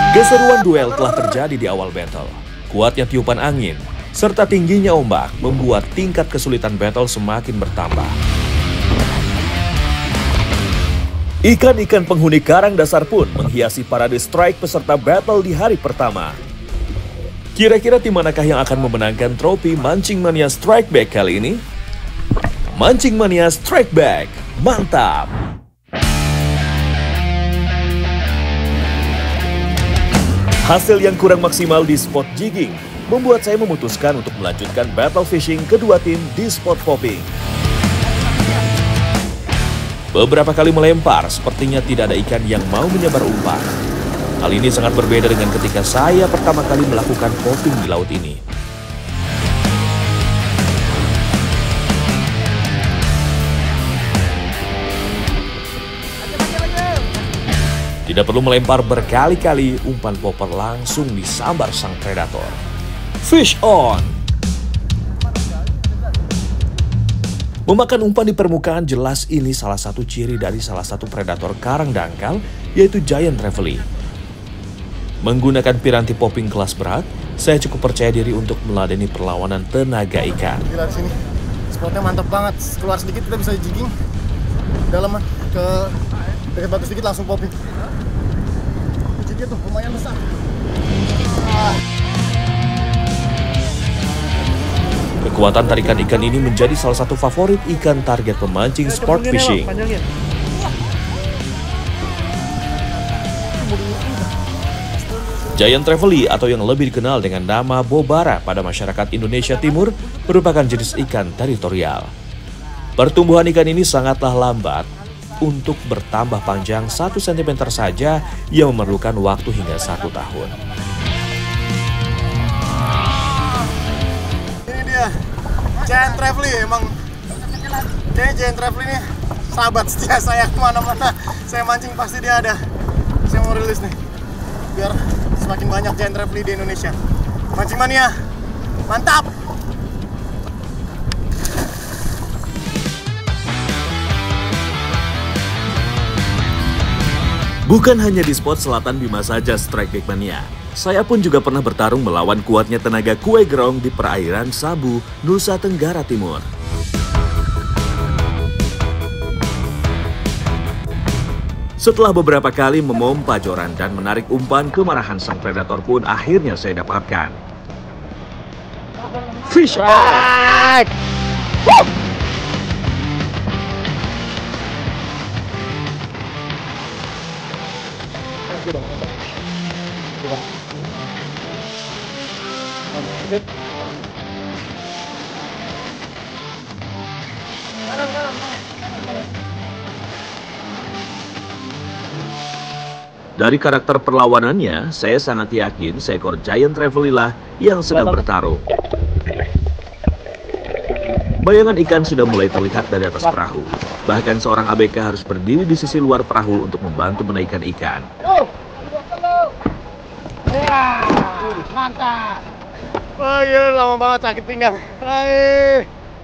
Keseruan duel telah terjadi di awal battle. Kuatnya tiupan angin, serta tingginya ombak membuat tingkat kesulitan battle semakin bertambah. Ikan-ikan penghuni karang dasar pun menghiasi parade strike peserta battle di hari pertama. Kira-kira tim manakah yang akan memenangkan trofi Mancing Mania Strike Back kali ini? Mancing Mania Strike Back, mantap! Hasil yang kurang maksimal di spot jigging membuat saya memutuskan untuk melanjutkan battle fishing kedua tim di spot popping. Beberapa kali melempar, sepertinya tidak ada ikan yang mau menyebar umpan. Hal ini sangat berbeda dengan ketika saya pertama kali melakukan popping di laut ini. Tidak perlu melempar berkali-kali, umpan popper langsung disambar sang predator. Fish on! Memakan umpan di permukaan jelas ini salah satu ciri dari salah satu predator karang dangkal, yaitu Giant Trevally. Menggunakan piranti popping kelas berat, saya cukup percaya diri untuk meladeni perlawanan tenaga ikan. Gila di sini, spotnya mantap banget. Keluar sedikit kita bisa jigging, dalam ke dekat batu sedikit langsung popping. Jigging tuh lumayan besar. Kekuatan tarikan ikan ini menjadi salah satu favorit ikan target pemancing sport fishing. Giant Trevally atau yang lebih dikenal dengan nama bobara pada masyarakat Indonesia Timur merupakan jenis ikan teritorial. Pertumbuhan ikan ini sangatlah lambat. Untuk bertambah panjang 1 cm saja yang memerlukan waktu hingga 1 tahun. Ini dia, Giant Trevally. Emang kayaknya Giant Trevally ini sahabat setia saya kemana-mana. Saya mancing pasti dia ada. Saya mau rilis nih, biar semakin banyak Giant Trevally di Indonesia. Mancing Mania, mantap! Bukan hanya di spot selatan Bima saja Strike Back Mania. Saya pun juga pernah bertarung melawan kuatnya tenaga kue gerong di perairan Sabu, Nusa Tenggara Timur. Setelah beberapa kali memompa joran dan menarik umpan, kemarahan sang predator pun akhirnya saya dapatkan. Fish on! Dari karakter perlawanannya, saya sangat yakin seekor Giant Trevally lah yang sedang bertarung. Bayangan ikan sudah mulai terlihat dari atas perahu. Bahkan seorang ABK harus berdiri di sisi luar perahu untuk membantu menaikkan ikan. Mantap! Wah, gila, lama banget sakit pinggang.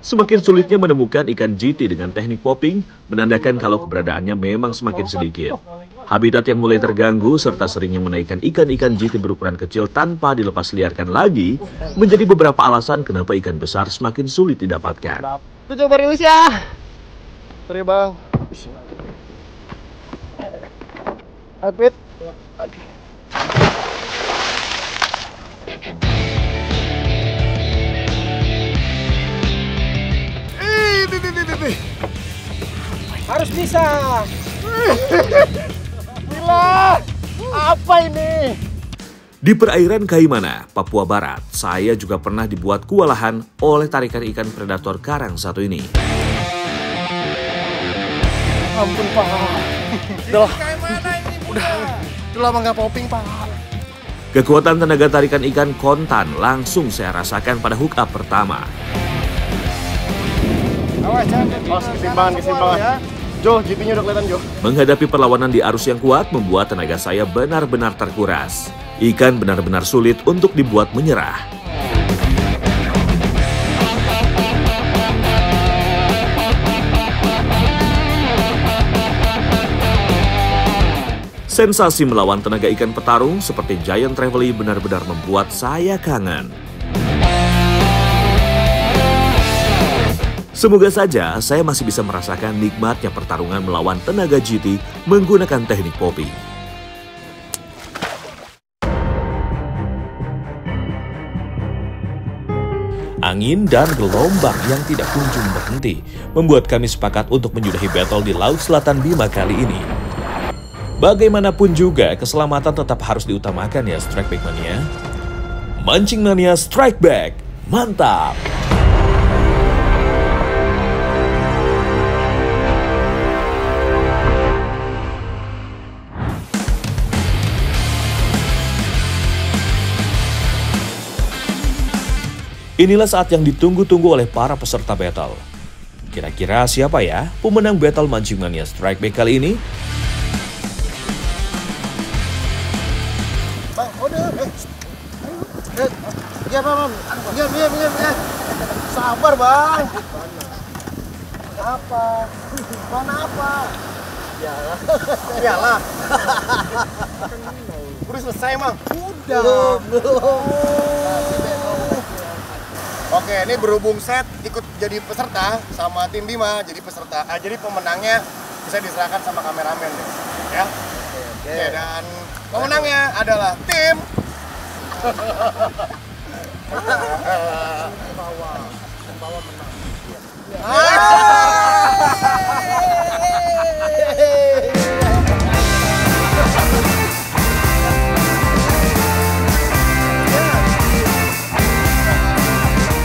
Semakin sulitnya menemukan ikan GT dengan teknik popping, menandakan kalau keberadaannya memang semakin sedikit. Habitat yang mulai terganggu serta seringnya menaikkan ikan-ikan GT berukuran kecil tanpa dilepas liarkan lagi, menjadi beberapa alasan kenapa ikan besar semakin sulit didapatkan. Itu coba rilis ya. Sorry bang. Outfit. Harus bisa. Gila, apa ini? Di perairan Kaimana, Papua Barat, saya juga pernah dibuat kewalahan oleh tarikan ikan predator karang satu ini. Ampun Pak. Udah lama nggak popping Pak. Kekuatan tenaga tarikan ikan kontan langsung saya rasakan pada hook up pertama. Awas, kesimbangan. Ya. Jo, GT-nya udah kelihatan, Jo. Menghadapi perlawanan di arus yang kuat membuat tenaga saya benar-benar terkuras. Ikan benar-benar sulit untuk dibuat menyerah. Sensasi melawan tenaga ikan petarung seperti Giant Trevally benar-benar membuat saya kangen. Semoga saja saya masih bisa merasakan nikmatnya pertarungan melawan tenaga GT menggunakan teknik popping. Angin dan gelombang yang tidak kunjung berhenti membuat kami sepakat untuk menyudahi battle di Laut Selatan Bima kali ini. Bagaimanapun juga, keselamatan tetap harus diutamakan ya Strike Back Mania. Mancing Mania Strike Back, mantap! Inilah saat yang ditunggu-tunggu oleh para peserta battle. Kira-kira siapa ya pemenang battle Mancing Mania Strike Back kali ini? Bang, order. Iya, Bang. Iya. Sabar, Bang. Apa? Mana apa? Iyalah. Udah selesai, Bang. Udah. Oke, ini berhubung set ikut jadi peserta sama tim Bima, jadi peserta, jadi pemenangnya bisa diserahkan sama kameramen deh, ya. Oke. Dan pemenangnya adalah tim Pembawa menang.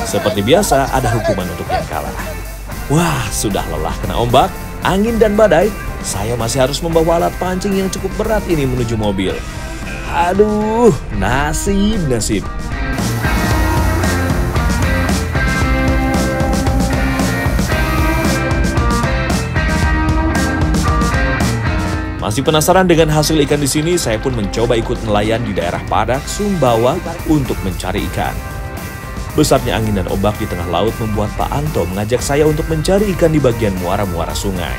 Seperti biasa, ada hukuman untuk yang kalah. Wah, sudah lelah kena ombak, angin dan badai, saya masih harus membawa alat pancing yang cukup berat ini menuju mobil. Aduh, nasib. Masih penasaran dengan hasil ikan di sini, saya pun mencoba ikut nelayan di daerah Padak, Sumbawa untuk mencari ikan. Besarnya angin dan ombak di tengah laut membuat Pak Anto mengajak saya untuk mencari ikan di bagian muara-muara sungai.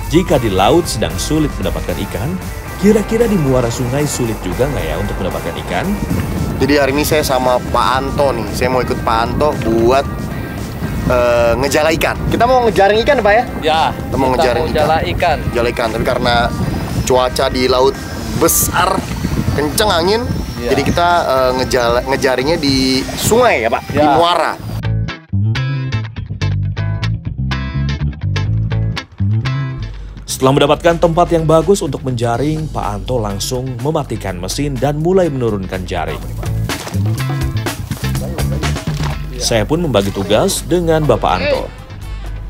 Jika di laut sedang sulit mendapatkan ikan, kira-kira di muara sungai sulit juga nggak ya untuk mendapatkan ikan? Jadi hari ini saya sama Pak Anto nih, saya mau ikut Pak Anto buat ngejala ikan. Kita mau ngejaring ikan, Pak ya? Ya, kita mau ngejaring ikan. Jala ikan, tapi karena cuaca di laut besar, kenceng angin, ya. Jadi kita ngejaringnya di sungai ya, Pak? Ya. Di muara. Setelah mendapatkan tempat yang bagus untuk menjaring, Pak Anto langsung mematikan mesin dan mulai menurunkan jaring. Saya pun membagi tugas dengan Bapak Anto.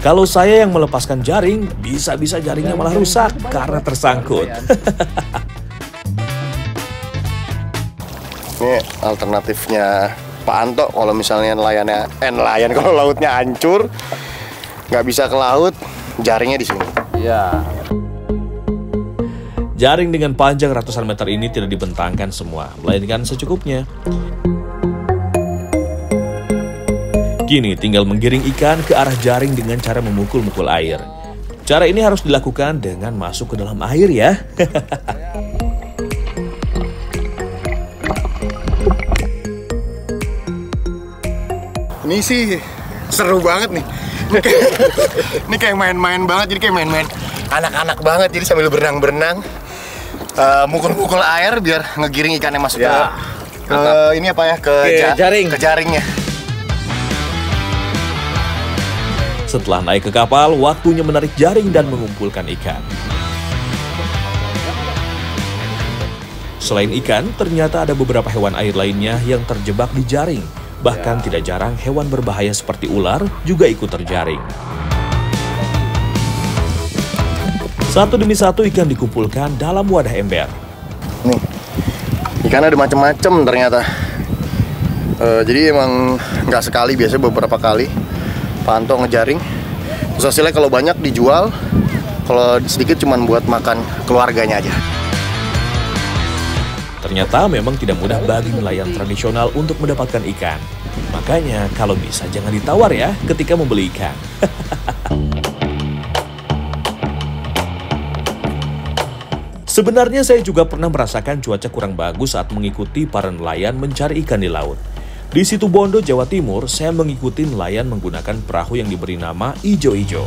Kalau saya yang melepaskan jaring, bisa-bisa jaringnya malah rusak karena tersangkut. Ini alternatifnya Pak Anto kalau misalnya nelayan kalau lautnya hancur, nggak bisa ke laut, jaringnya di sini. Ya. Jaring dengan panjang ratusan meter ini tidak dibentangkan semua, melainkan secukupnya. Kini tinggal menggiring ikan ke arah jaring dengan cara memukul-mukul air. Cara ini harus dilakukan dengan masuk ke dalam air ya. Ini sih seru banget nih. Ini kayak main-main banget, jadi kayak main-main anak-anak banget. Jadi sambil berenang-berenang, mukul-mukul air biar ngegiring ikannya masuk ya. ke ini apa ya, ke jaringnya. Setelah naik ke kapal, waktunya menarik jaring dan mengumpulkan ikan. Selain ikan, ternyata ada beberapa hewan air lainnya yang terjebak di jaring. Bahkan tidak jarang hewan berbahaya seperti ular juga ikut terjaring. Satu demi satu ikan dikumpulkan dalam wadah ember. Nih, ikan ada macam-macam ternyata. Jadi emang nggak sekali, biasanya beberapa kali Pak Anto ngejaring. Terus hasilnya kalau banyak dijual, kalau sedikit cuman buat makan keluarganya aja. Ternyata memang tidak mudah bagi nelayan tradisional untuk mendapatkan ikan. Makanya kalau bisa jangan ditawar ya ketika membeli ikan. Sebenarnya saya juga pernah merasakan cuaca kurang bagus saat mengikuti para nelayan mencari ikan di laut. Di Situbondo, Jawa Timur, saya mengikuti nelayan menggunakan perahu yang diberi nama Ijo-Ijo.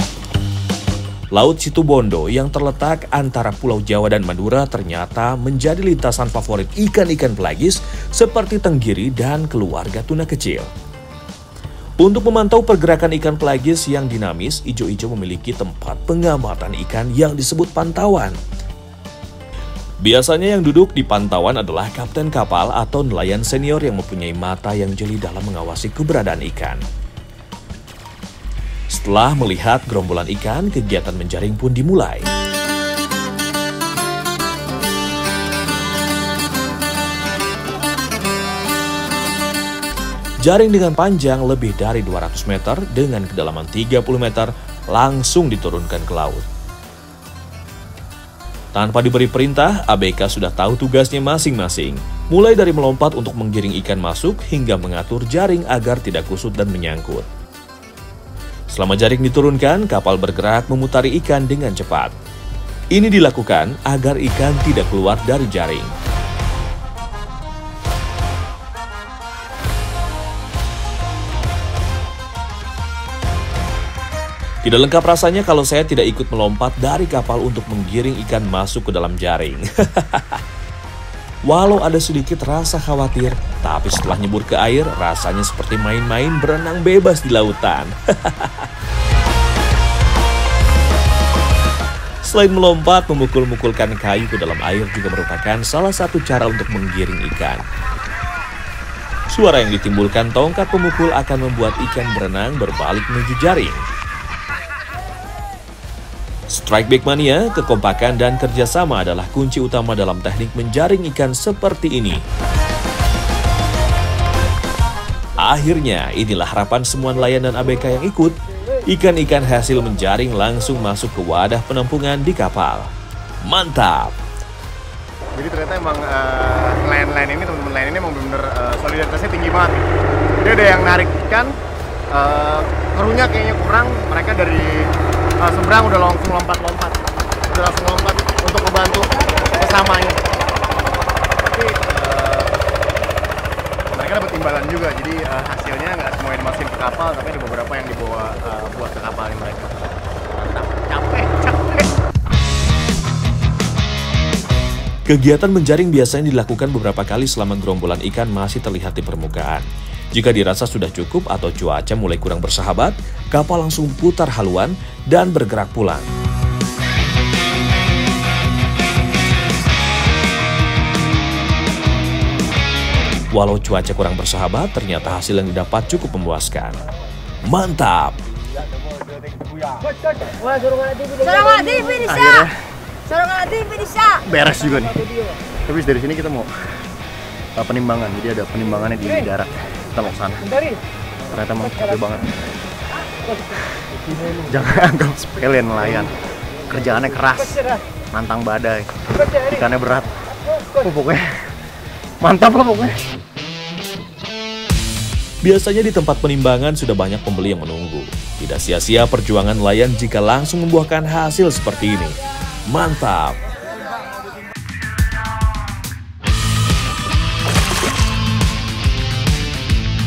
Laut Situbondo yang terletak antara Pulau Jawa dan Madura ternyata menjadi lintasan favorit ikan-ikan pelagis seperti tenggiri dan keluarga tuna kecil. Untuk memantau pergerakan ikan pelagis yang dinamis, Ijo-Ijo memiliki tempat pengamatan ikan yang disebut pantauan. Biasanya yang duduk di pantauan adalah kapten kapal atau nelayan senior yang mempunyai mata yang jeli dalam mengawasi keberadaan ikan. Setelah melihat gerombolan ikan, kegiatan menjaring pun dimulai. Jaring dengan panjang lebih dari 200 meter dengan kedalaman 30 meter langsung diturunkan ke laut. Tanpa diberi perintah, ABK sudah tahu tugasnya masing-masing. Mulai dari melompat untuk menggiring ikan masuk hingga mengatur jaring agar tidak kusut dan menyangkut. Selama jaring diturunkan, kapal bergerak memutari ikan dengan cepat. Ini dilakukan agar ikan tidak keluar dari jaring. Tidak lengkap rasanya kalau saya tidak ikut melompat dari kapal untuk menggiring ikan masuk ke dalam jaring. Walau ada sedikit rasa khawatir, tapi setelah nyebur ke air, rasanya seperti main-main berenang bebas di lautan. Selain melompat, memukul-mukulkan kayu ke dalam air juga merupakan salah satu cara untuk menggiring ikan. Suara yang ditimbulkan tongkat pemukul akan membuat ikan berenang berbalik menuju jaring. Strike back mania, kekompakan dan kerjasama adalah kunci utama dalam teknik menjaring ikan seperti ini. Akhirnya, inilah harapan semua nelayan dan ABK yang ikut. Ikan-ikan hasil menjaring langsung masuk ke wadah penampungan di kapal. Mantap! Jadi ternyata emang nelayan-nelayan ini, teman-teman nelayan ini emang bener-bener solidaritasnya tinggi banget. Jadi ada yang narik ikan, krunya kayaknya kurang, mereka dari seberang udah langsung lompat-lompat, untuk membantu sesamanya. Tapi mereka dapat imbalan juga, jadi hasilnya nggak semua dimasukin ke kapal, tapi ada beberapa yang dibawa buat ke kapalnya mereka. Mantap, capek. Kegiatan menjaring biasanya dilakukan beberapa kali selama gerombolan ikan masih terlihat di permukaan. Jika dirasa sudah cukup atau cuaca mulai kurang bersahabat, kapal langsung putar haluan dan bergerak pulang. Walau cuaca kurang bersahabat, ternyata hasil yang didapat cukup memuaskan. Mantap! Akhirnya beres juga nih. Tapi dari sini kita mau penimbangan, jadi ada penimbangannya di darat. Kita mau sana. Ternyata emang capek banget. Jangan anggap sepele nelayan. Kerjaannya keras, nantang badai, ikannya berat. Pokoknya mantap lah pokoknya. Biasanya di tempat penimbangan sudah banyak pembeli yang menunggu. Tidak sia-sia perjuangan nelayan jika langsung membuahkan hasil seperti ini. Mantap!